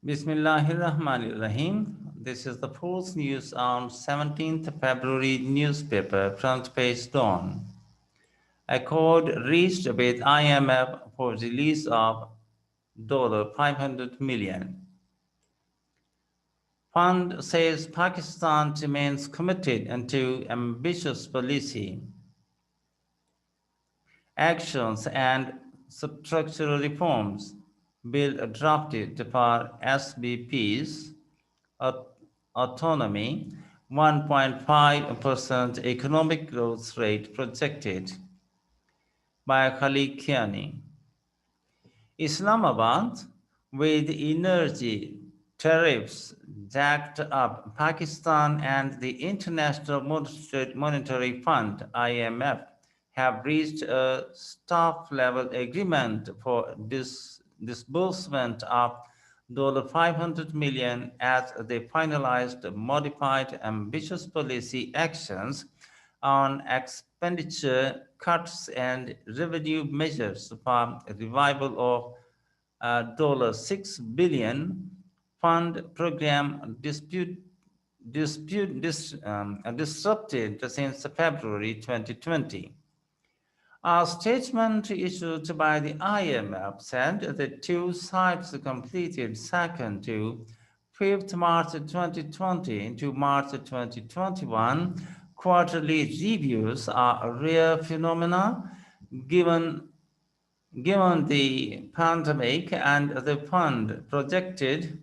Bismillahirrahmanirrahim. This is the Pulse News on 17th February newspaper front page dawn. Accord reached with IMF for release of $500 million. Fund says Pakistan remains committed to ambitious policy actions and structural reforms. Bill drafted for SBP's autonomy, 1.5% economic growth rate projected by Khalikiani. Islamabad, with energy tariffs jacked up, Pakistan and the International Monetary Fund (IMF) have reached a staff-level agreement for disbursement of $500 million as they finalized modified ambitious policy actions on expenditure cuts and revenue measures for revival of $6 billion fund program disrupted since February 2020. A statement issued by the IMF said the two sides completed 2nd to 5th March 2020 to March 2021 quarterly reviews are a rare phenomena given given the pandemic and the fund projected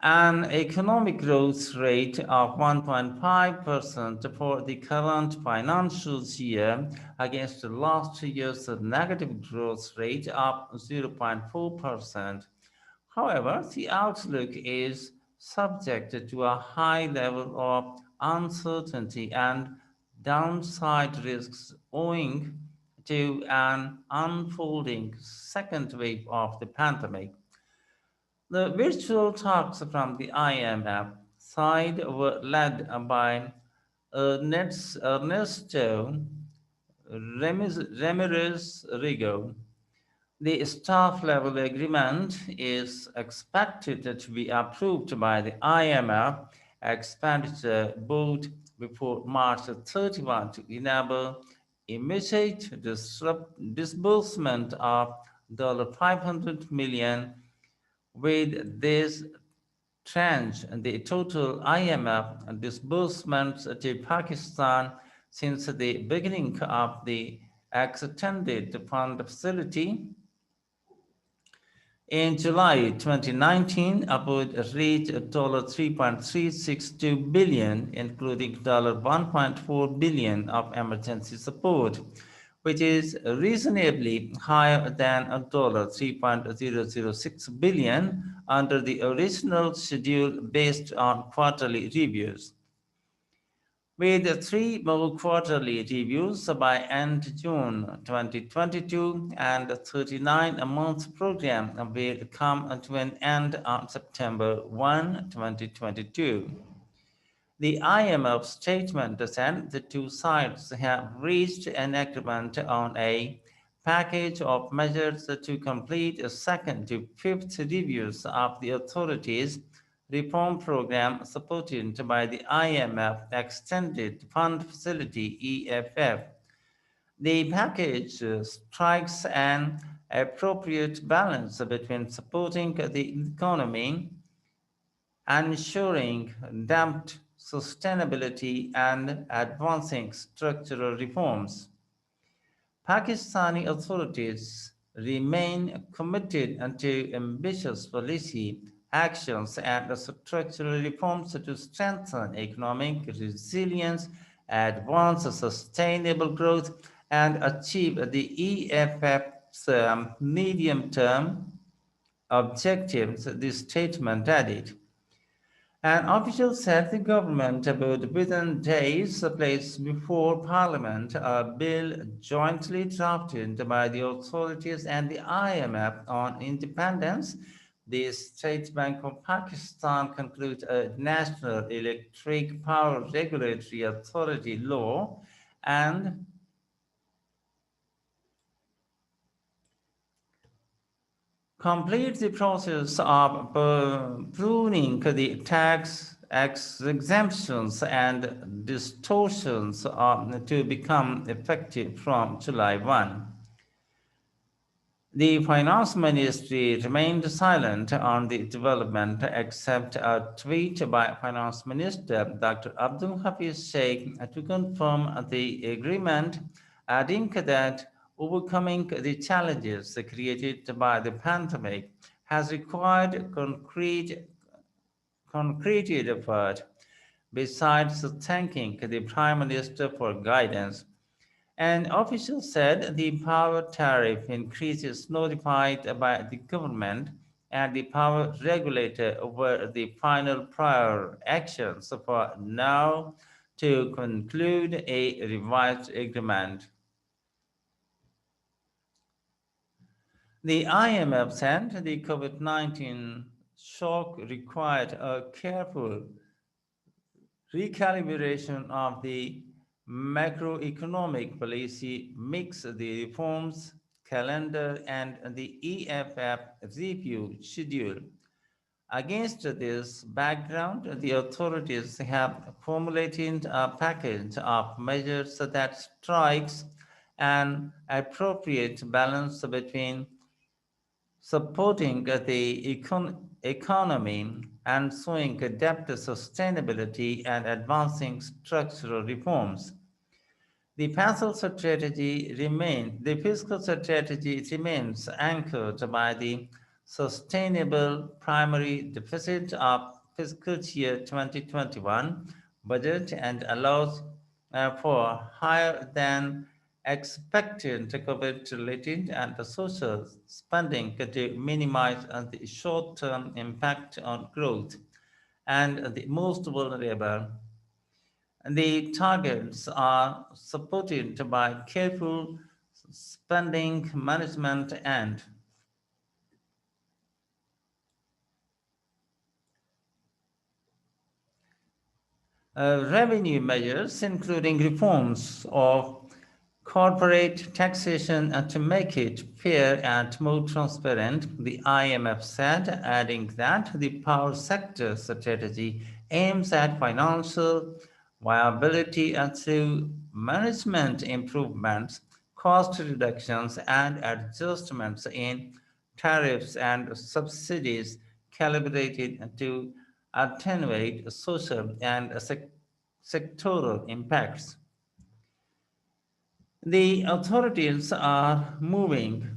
an economic growth rate of 1.5% for the current financial year against last year's negative growth rate of 0.4%. However, the outlook is subject to a high level of uncertainty and downside risks owing to an unfolding second wave of the pandemic. The virtual talks from the IMF side were led by Ernesto Ramirez Rigo. The staff level agreement is expected to be approved by the IMF Expenditure Board before March 31 to enable immediate disbursement of $500 million. With this tranche, the total IMF disbursements to Pakistan since the beginning of the extended fund facility in July 2019 would reach $3.362 billion, including $1.4 billion of emergency support, which is reasonably higher than $3.006 billion under the original schedule based on quarterly reviews. With three more quarterly reviews by end June 2022 and a 39-month program will come to an end on September 1, 2022. The IMF statement said the two sides have reached an agreement on a package of measures to complete a second to fifth reviews of the authorities' reform program supported by the IMF Extended Fund Facility (EFF). The package strikes an appropriate balance between supporting the economy, ensuring debt sustainability, and advancing structural reforms. Pakistani authorities remain committed to ambitious policy actions and structural reforms to strengthen economic resilience, advance sustainable growth, and achieve the EFF's medium-term objectives, the statement added. An official said the government would within days place before Parliament a bill jointly drafted by the authorities and the IMF on independence. The State Bank of Pakistan concludes a National Electric Power Regulatory Authority law and complete the process of pruning the tax exemptions and distortions to become effective from July 1. The Finance Ministry remained silent on the development except a tweet by Finance Minister Dr. Abdul Hafiz Sheikh to confirm the agreement, adding that overcoming the challenges created by the pandemic has required concrete effort. Besides thanking the Prime Minister for guidance, an official said the power tariff increase is notified by the government and the power regulator were the final prior actions for now to conclude a revised agreement. The IMF said the COVID 19 shock required a careful recalibration of the macroeconomic policy mix, the reforms calendar, and the EFF review schedule. Against this background, the authorities have formulated a package of measures that strikes an appropriate balance between supporting the economy and showing debt sustainability and advancing structural reforms. The fiscal strategy remains anchored by the sustainable primary deficit of fiscal year 2021 budget and allows for higher than expected COVID-related and social spending to minimize the short-term impact on growth and the most vulnerable. The targets are supported by careful spending management and revenue measures, including reforms of corporate taxation and to make it fair and more transparent, the IMF said, adding that the power sector strategy aims at financial viability and through management improvements, cost reductions, and adjustments in tariffs and subsidies calibrated to attenuate social and sectoral impacts. The authorities are moving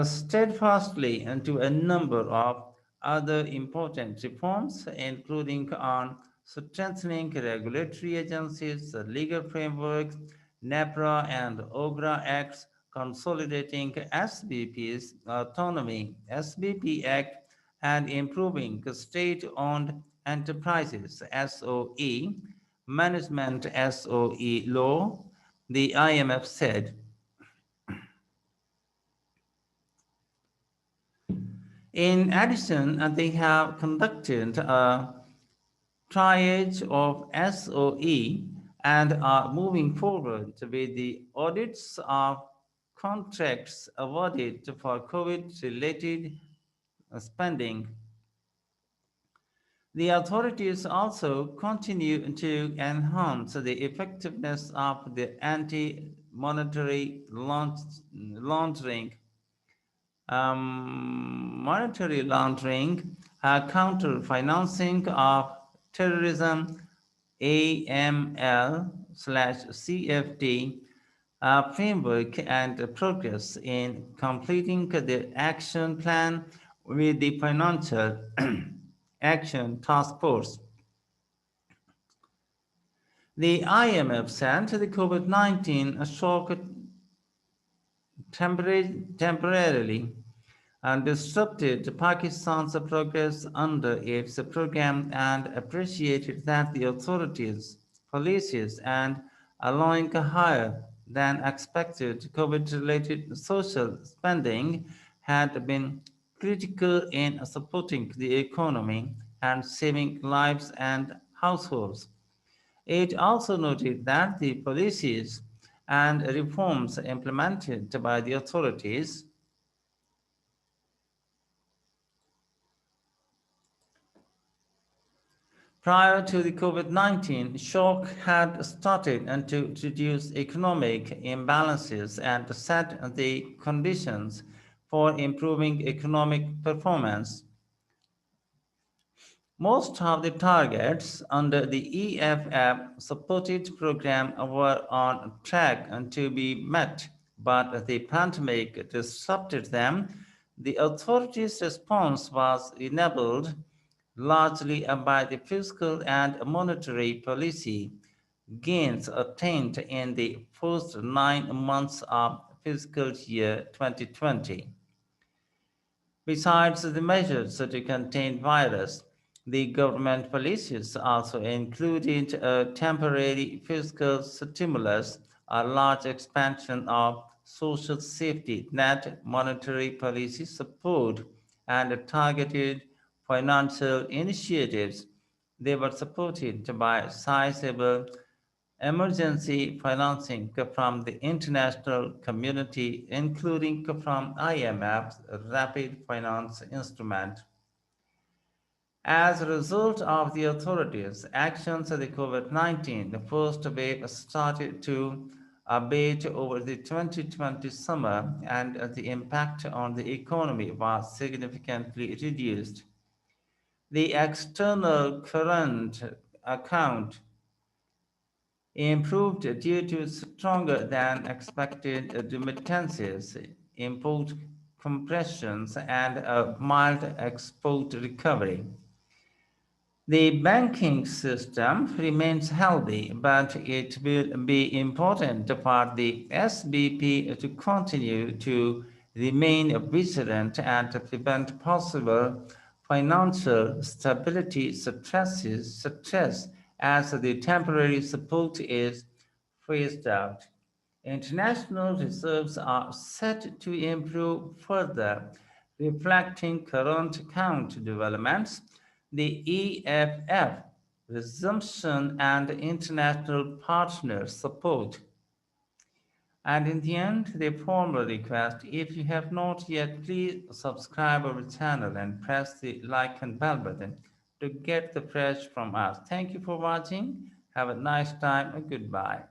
steadfastly into a number of other important reforms, including on strengthening regulatory agencies, the legal framework, NEPRA and OGRA Acts, consolidating SBP's autonomy, SBP Act, and improving state-owned enterprises, SOE, management SOE law, the IMF said. In addition, they have conducted a triage of SOE and are moving forward with the audits of contracts awarded for COVID related spending. The authorities also continue to enhance the effectiveness of the anti monetary monetary laundering, counter financing of terrorism, AML slash CFT framework and progress in completing the action plan with the Financial Action Task Force. The IMF said the COVID 19 shock temporarily and disrupted Pakistan's progress under its program and appreciated that the authorities, policies, and allowing higher than expected COVID related social spending had been critical in supporting the economy and saving lives and households. It also noted that the policies and reforms implemented by the authorities Prior to the COVID-19 shock had started and to reduce economic imbalances and set the conditions for improving economic performance. Most of the targets under the EFF supported program were on track to be met, but the pandemic disrupted them. The authorities' response was enabled largely by the fiscal and monetary policy gains attained in the first 9 months of fiscal year 2020. Besides the measures to contain virus, the government policies also included a temporary fiscal stimulus, a large expansion of social safety net, monetary policy support, and targeted financial initiatives. They were supported by sizable emergency financing from the international community, including from IMF's Rapid Finance Instrument. As a result of the authorities' actions, the COVID-19 the first wave started to abate over the 2020 summer, and the impact on the economy was significantly reduced. The external current account improved due to stronger than expected remittances, import compressions, and a mild export recovery. The banking system remains healthy, but it will be important for the SBP to continue to remain vigilant and to prevent possible financial stability stress as the temporary support is phased out. International reserves are set to improve further, reflecting current account developments. The EFF resumption and international partner support. And in the end, the formal request, if you have not yet, please subscribe our channel and press the like and bell button to get the fresh from us. Thank you for watching. Have a nice time and goodbye.